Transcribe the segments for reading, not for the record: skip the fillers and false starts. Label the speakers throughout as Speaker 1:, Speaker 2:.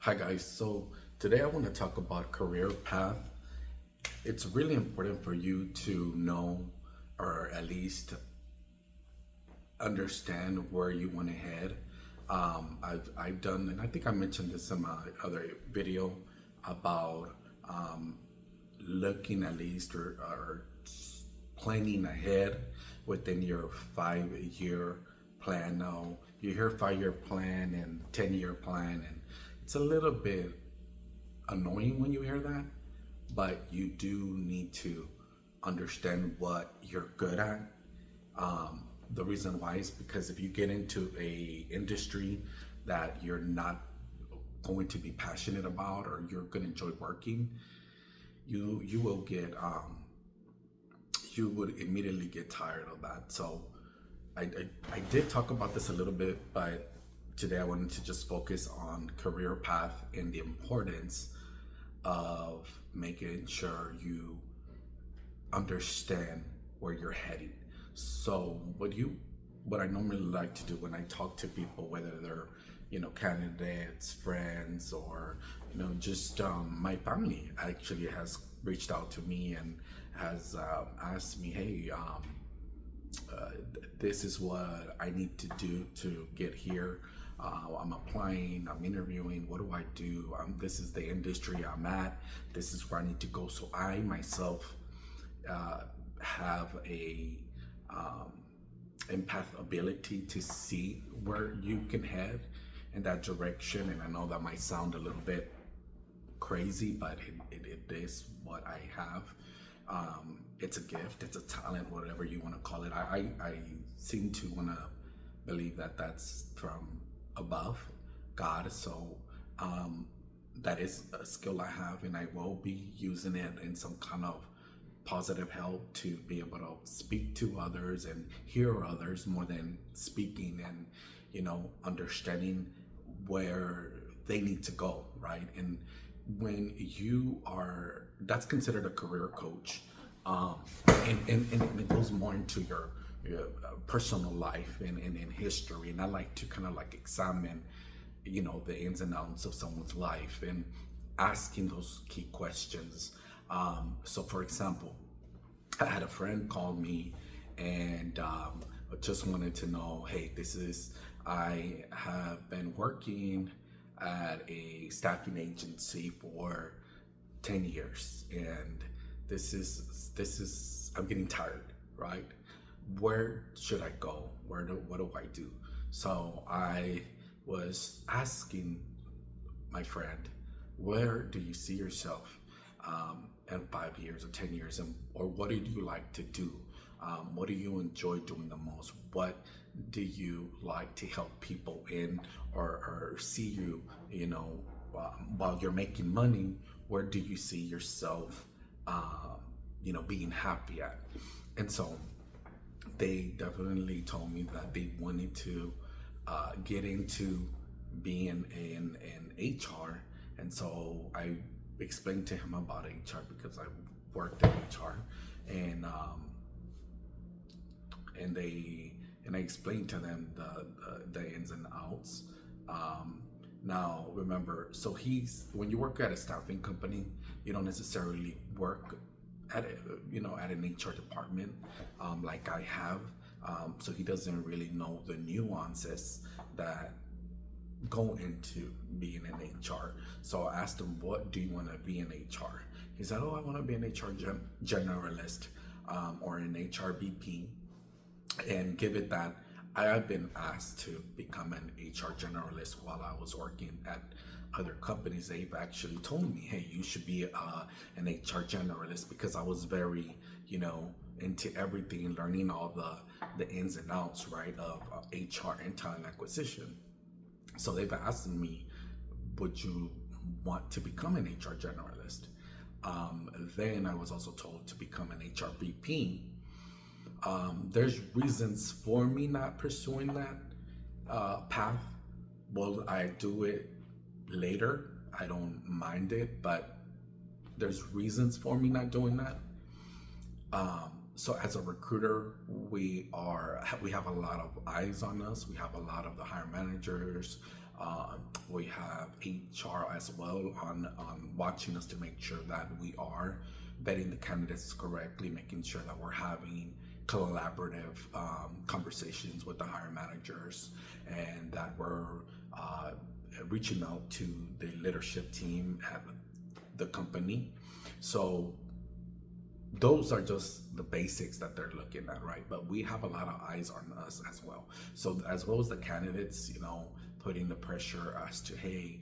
Speaker 1: Hi guys, so today I want to talk about career path. It's really important for you to know or at least understand where you want to head. I've done, and I think I mentioned this in my other video about looking at least or planning ahead within your 5 year plan. Now, you hear 5 year plan and 10 year plan, and it's a little bit annoying when you hear that, but you do need to understand what you're good at. The reason why is because if you get into a industry that you're not going to be passionate about or you're going to enjoy working, you will get you would immediately get tired of that. So I did talk about this a little bit, but today I wanted to just focus on career path and the importance of making sure you understand where you're heading. So what I normally like to do when I talk to people, whether they're candidates, friends, or just my family actually has reached out to me and has asked me, hey, this is what I need to do to get here. I'm applying, I'm interviewing, what do I do? This is the industry I'm at, this is where I need to go. So I myself have a empath ability to see where you can head in that direction. And I know that might sound a little bit crazy, but it is what I have. It's a gift, it's a talent, whatever you want to call it. I seem to want to believe that that's from above, God. So that is a skill I have, and I will be using it in some kind of positive help to be able to speak to others and hear others more than speaking, and understanding where they need to go, right? And when you are, that's considered a career coach. And it goes more into your personal life and in history. And I like to kind of like examine, the ins and outs of someone's life and asking those key questions. So for example, I had a friend call me and just wanted to know, hey, I have been working at a staffing agency for 10 years, and this is I'm getting tired, right? Where should I go? What do I do? So I was asking my friend, where do you see yourself in 5 years or 10 years, or what do you like to do? What do you enjoy doing the most? What do you like to help people in, or see you, while you're making money? Where do you see yourself, being happy at? And so they definitely told me that they wanted to get into being in HR. And so I explained to him about HR because I worked in HR, and I explained to them the ins and outs. Now remember, so when you work at a staffing company, you don't necessarily work at an HR department like I have. So he doesn't really know the nuances that go into being in HR. So I asked him, what do you want to be in HR? He said, oh, I want to be an HR generalist, or an HR VP. And give it that I have been asked to become an HR generalist while I was working at other companies. They've actually told me, hey, you should be an HR generalist, because I was very, into everything, learning all the ins and outs, right, of HR and talent acquisition. So they've asked me, would you want to become an HR generalist? Then I was also told to become an HR VP. There's reasons for me not pursuing that path. Will I do it later? I don't mind it, but there's reasons for me not doing that. So as a recruiter, we have a lot of eyes on us. We have a lot of the hire managers, We have HR as well on watching us to make sure that we are vetting the candidates correctly, making sure that we're having collaborative conversations with the hiring managers, and that we're reaching out to the leadership team at the company. So those are just the basics that they're looking at, right? But we have a lot of eyes on us as well. So as well as the candidates, putting the pressure as to, hey,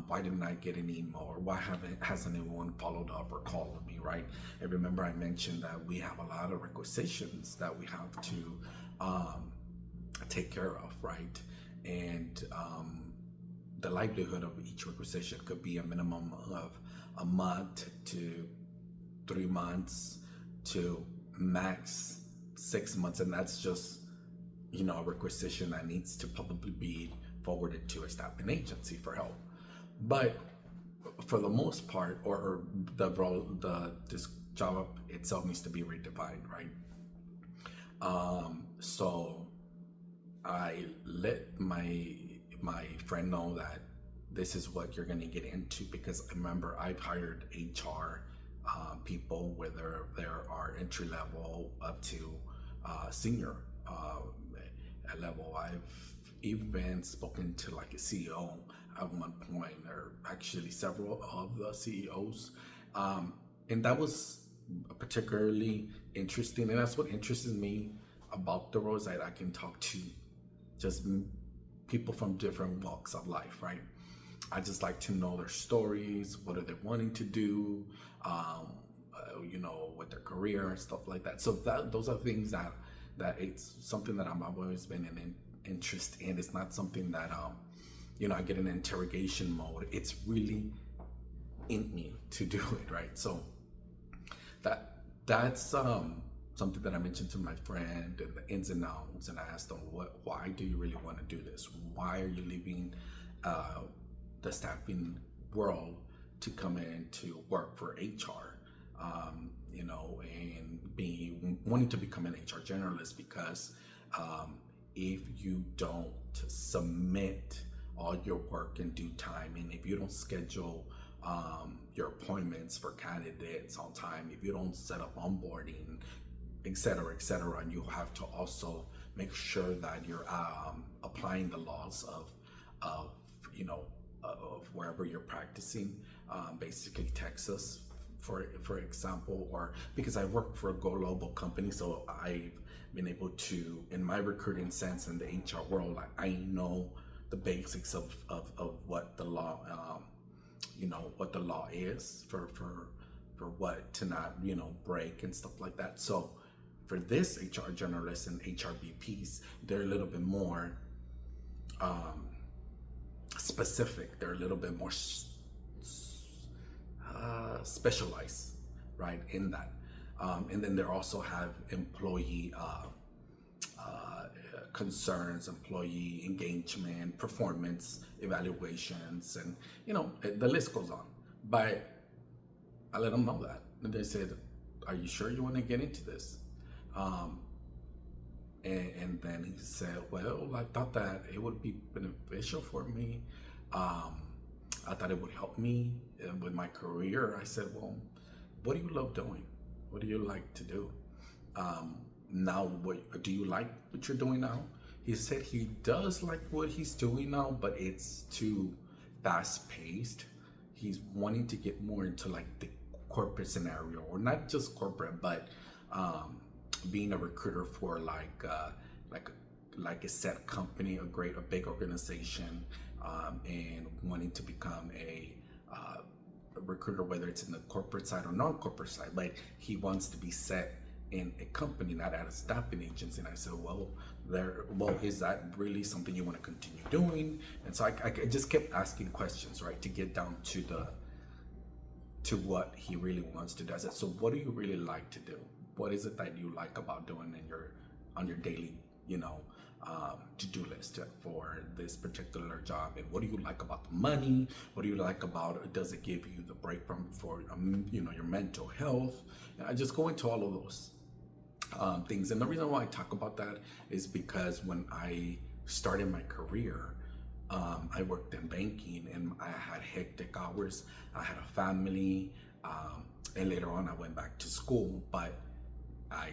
Speaker 1: why didn't I get an email, or why hasn't anyone followed up or called me, right? And remember, I mentioned that we have a lot of requisitions that we have to take care of, right? And the livelihood of each requisition could be a minimum of a month to 3 months to max 6 months, and that's just a requisition that needs to probably be forwarded to a staffing agency for help. But for the most part, or the role, this job itself needs to be redefined, right? So I let my friend know that this is what you're going to get into, because remember, I've hired HR people, whether there are entry level up to senior level. I've even spoken to like a CEO at one point, or actually several of the CEOs, and that was particularly interesting. And that's what interests me about the roles, that I can talk to just people from different walks of life, right? I just like to know their stories. What are they wanting to do? With their career and stuff like that. So those are things that it's something that I've always been an interest in. It's not something that I get in interrogation mode. It's really in me to do it, right? So that's something that I mentioned to my friend, and the ins and outs, and I asked them, why do you really want to do this? Why are you leaving the staffing world to come in to work for HR? And wanting to become an HR generalist, because if you don't submit all your work in due time, and if you don't schedule your appointments for candidates on time, if you don't set up onboarding, et cetera, and you have to also make sure that you're applying the laws of wherever you're practicing, basically Texas, for example, or because I work for a global company, so I've been able to, in my recruiting sense in the HR world, I know the basics of what the law, what the law is for what to not, break and stuff like that. So for this HR generalists and HRBPs, they're a little bit more specific. They're a little bit more specialized, right, in that. And then they also have employee concerns, employee engagement, performance evaluations, and the list goes on. But I let them know that, and they said, "Are you sure you want to get into this?" And then he said, "Well, I thought that it would be beneficial for me. I thought it would help me with my career." I said, "Well, what do you love doing? What do you like to do? Now, what do you like what you're doing now?" He said he does like what he's doing now, but it's too fast paced. He's wanting to get more into like the corporate scenario, or not just corporate, but being a recruiter for like a set company, a big organization, and wanting to become a recruiter, whether it's in the corporate side or non-corporate side. But he wants to be set in a company, not at a staffing agency. And I said, well, is that really something you want to continue doing? And so I just kept asking questions, right, to get down to what he really wants to do. I said, so what do you really like to do? What is it that you like about doing on your daily, to-do list for this particular job? And what do you like about the money? What do you like about it? Does it give you the break for your mental health? And I just go into all of those things. And the reason why I talk about that is because when I started my career, I worked in banking and I had hectic hours. I had a family, and later on I went back to school, but I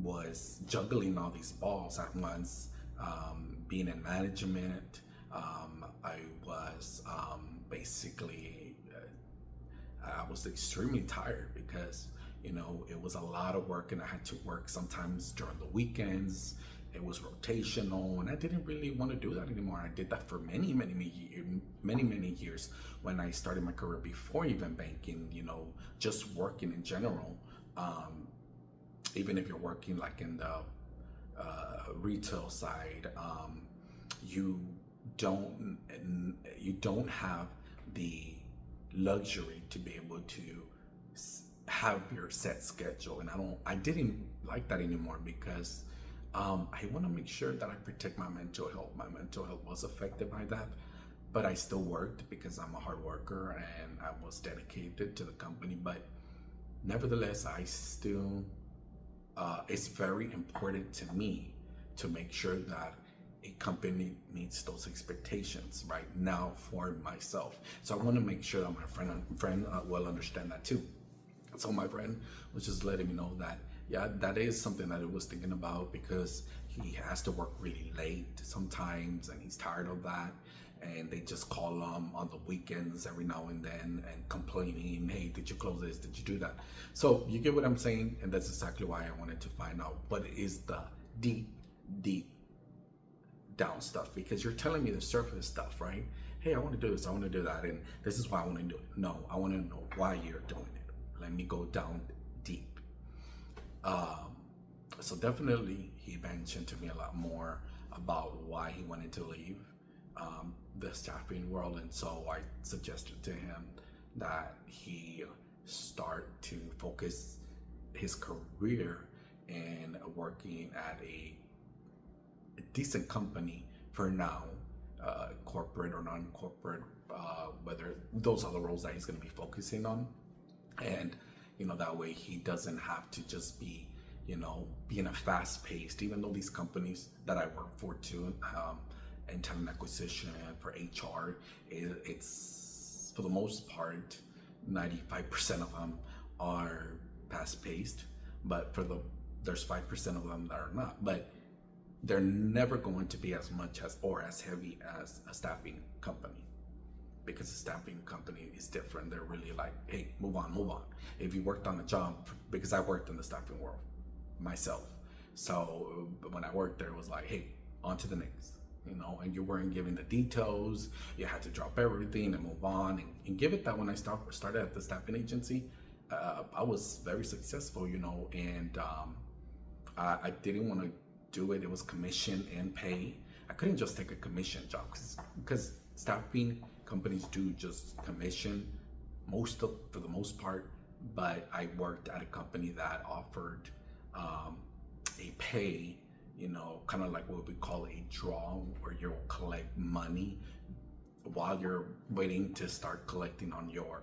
Speaker 1: was juggling all these balls at once, being in management. I was basically, I was extremely tired because, it was a lot of work and I had to work sometimes during the weekends. It was rotational and I didn't really want to do that anymore. I did that for many years when I started my career before even banking, just working in general. Um, Even if you're working like in the retail side, you don't you don't have the luxury to be able to have your set schedule, and I didn't like that anymore because I want to make sure that I protect my mental health. My mental health was affected by that, but I still worked because I'm a hard worker and I was dedicated to the company. But nevertheless, I still it's very important to me to make sure that a company meets those expectations right now for myself. So I want to make sure that my friend will understand that too. So my friend was just letting me know that, yeah, that is something that I was thinking about because he has to work really late sometimes and he's tired of that. And they just call him on the weekends every now and then and complaining, hey, did you close this? Did you do that? So you get what I'm saying? And that's exactly why I wanted to find out what is the deep down stuff, because you're telling me the surface stuff, right? Hey, I want to do this, I want to do that, and this is why I want to do it. No, I want to know why you're doing it. Let me go down deep. Um, so definitely, he mentioned to me a lot more about why he wanted to leave the staffing world, and so I suggested to him that he start to focus his career in working at a decent company for now, corporate or non-corporate, whether those are the roles that he's going to be focusing on, and that way he doesn't have to just be in a fast-paced. Even though these companies that I work for too, in talent acquisition for HR, it's for the most part 95% of them are fast-paced, but there's 5% of them that are not. But they're never going to be as much as or as heavy as a staffing company, because a staffing company is different. They're really like, hey, move on, move on. If you worked on a job, because I worked in the staffing world myself, so when I worked there, it was like, hey, on to the next, and you weren't given the details. You had to drop everything and move on, and give it that when I started at the staffing agency, I was very successful, and I didn't want to do it. It was commission and pay. I couldn't just take a commission job because staffing companies do just commission for the most part. But I worked at a company that offered a pay, kind of like what we call a draw, where you'll collect money while you're waiting to start collecting on your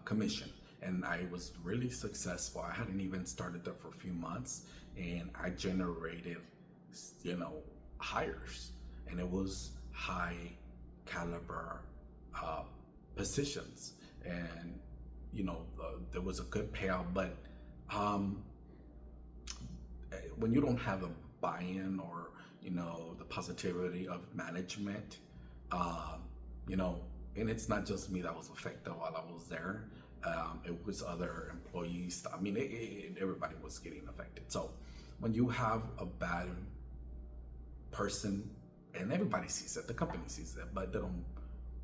Speaker 1: commission. And I was really successful. I hadn't even started there for a few months, and I generated, hires, and it was high caliber positions, and there was a good payout. But when you don't have a buy-in or the positivity of management, you know, and it's not just me that was affected while I was there. It was other employees. I mean, everybody was getting affected. So when you have a bad person, and everybody sees it, the company sees it, but they don't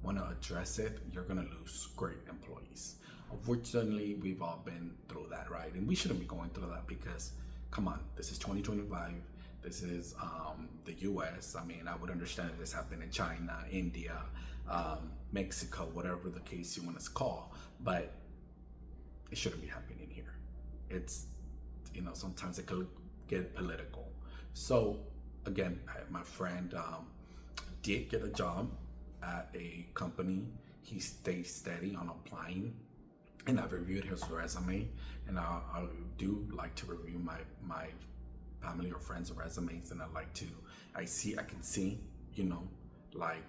Speaker 1: want to address it, you're going to lose great employees. Unfortunately, we've all been through that, right? And we shouldn't be going through that because, come on, this is 2025. This is the US. I mean, I would understand if this happened in China, India, Mexico, whatever the case you want to call, but it shouldn't be happening here. It's, sometimes it could get political. So again, my friend did get a job at a company. He stayed steady on applying, and I've reviewed his resume, and I do like to review my family or friends resumes, and I can see, you know, like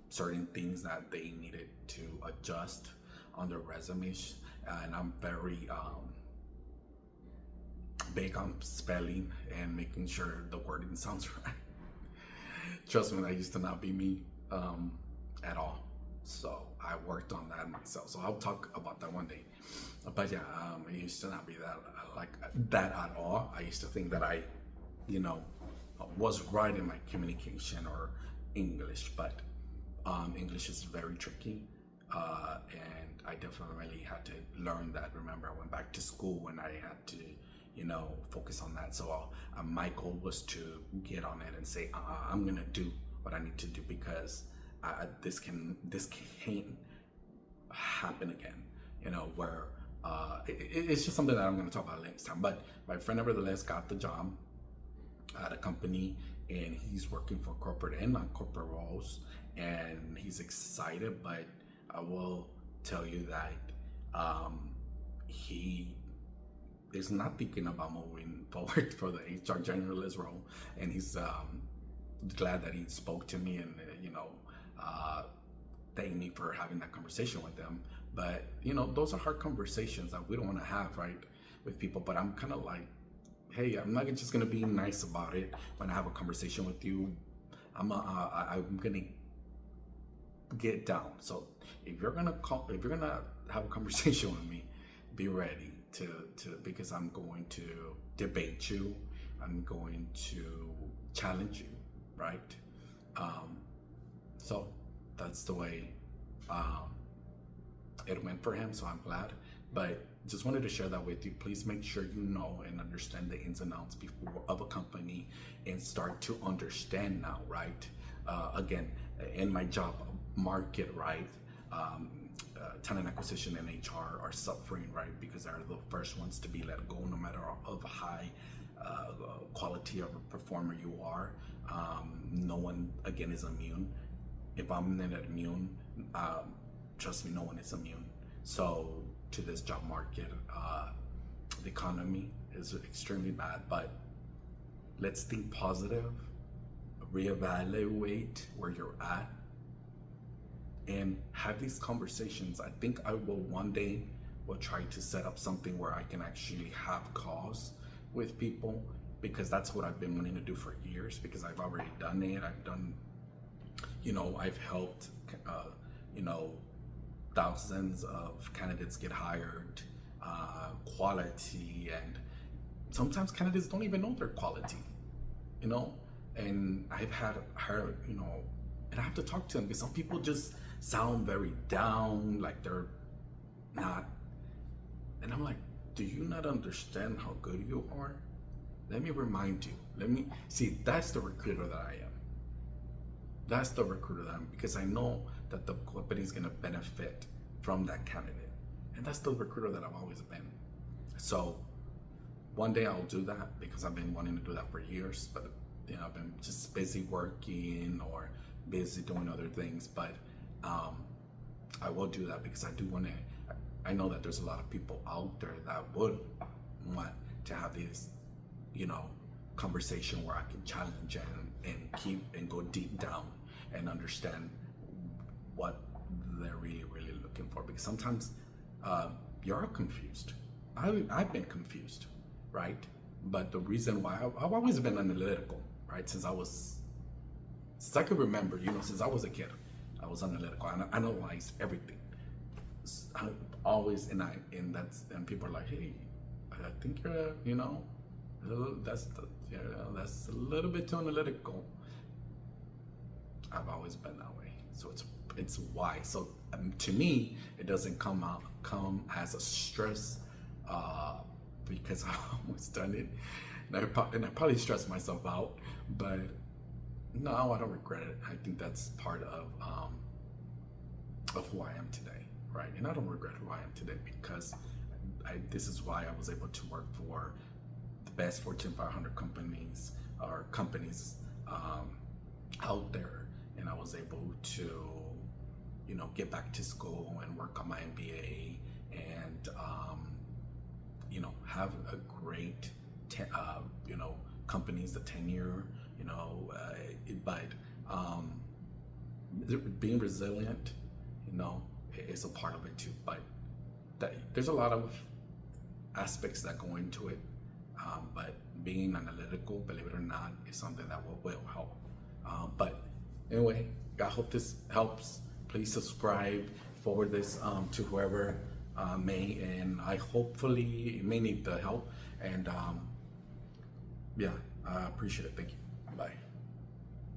Speaker 1: certain things that they needed to adjust on their resumes, and I'm very big on spelling and making sure the wording sounds right. Trust me, that used to not be me at all. So I worked on that myself. So I'll talk about that one day. But yeah, it used to not be that like that at all. I used to think that I, you know, was right in my communication or English, but English is very tricky. And I definitely had to learn that. Remember, I went back to school and I had to, you know, focus on that. So my goal was to get on it and say, I'm gonna do what I need to do, because this can't happen again. You know, where it's just something that I'm gonna talk about next time. But my friend nevertheless got the job at a company, and he's working for corporate and non-corporate roles, and he's excited. But I will tell you that he is not thinking about moving forward for the HR generalist role, and he's glad that he spoke to me and you know, thanked me for having that conversation with them. But you know, those are hard conversations that we don't want to have, right, with people. But I'm kind of like, hey, I'm not just gonna be nice about it when I have a conversation with you. I'm gonna get down. So if you're gonna have a conversation with me, be ready to because I'm going to debate you. I'm going to challenge you, right? So that's the way it went for him. So I'm glad. But just wanted to share that with you. Please make sure you know and understand the ins and outs before of a company, and start to understand now, right? Again, in my job market, right? Talent acquisition and HR are suffering, right? Because they're the first ones to be let go, no matter of high quality of a performer you are. No one, again, is immune. If I'm not immune, trust me, no one is immune. So to this job market, the economy is extremely bad, but let's think positive, reevaluate where you're at, and have these conversations. I think I will one day will try to set up something where I can actually have calls with people, because that's what I've been wanting to do for years, because I've already done it. I've done, you know, I've helped, you know, thousands of candidates get hired, quality, and sometimes candidates don't even know their quality, you know, and I've had her, you know, and I have to talk to them, because some people just sound very down, like they're not, and I'm like, do you not understand how good you are? Let me remind you. Let me see. That's the recruiter that I am. That's the recruiter that I am, because I know that the company is going to benefit from that candidate, and that's the recruiter that I've always been. So one day I'll do that, because I've been wanting to do that for years, but you know, I've been just busy working or busy doing other things. But I will do that, because I do want to. I know that there's a lot of people out there that would want to have this, you know, conversation where I can challenge and keep and go deep down and understand what they're really looking for. Because sometimes you're confused. I've been confused, right? But the reason why I've always been analytical, right? Since I could remember, you know, since I was a kid, I was analytical. I analyzed everything. I always, and people are like, hey, I think you're, you know, that's a little bit too analytical. I've always been that way, so it's why. So to me, it doesn't come as a stress, because I've always done it, and I probably stress myself out. But no, I don't regret it. I think that's part of who I am today, right? And I don't regret who I am today, because this is why I was able to work for the best Fortune 500 companies out there, and I was able to, you know, get back to school and work on my MBA, and you know, have a great, you know, companies, the tenure, but being resilient, is a part of it too. But there's a lot of aspects that go into it. But being analytical, believe it or not, is something that will help. But anyway, I hope this helps. Please subscribe, forward this to whoever may, and I hopefully may need the help. And yeah, I appreciate it. Thank you. Bye.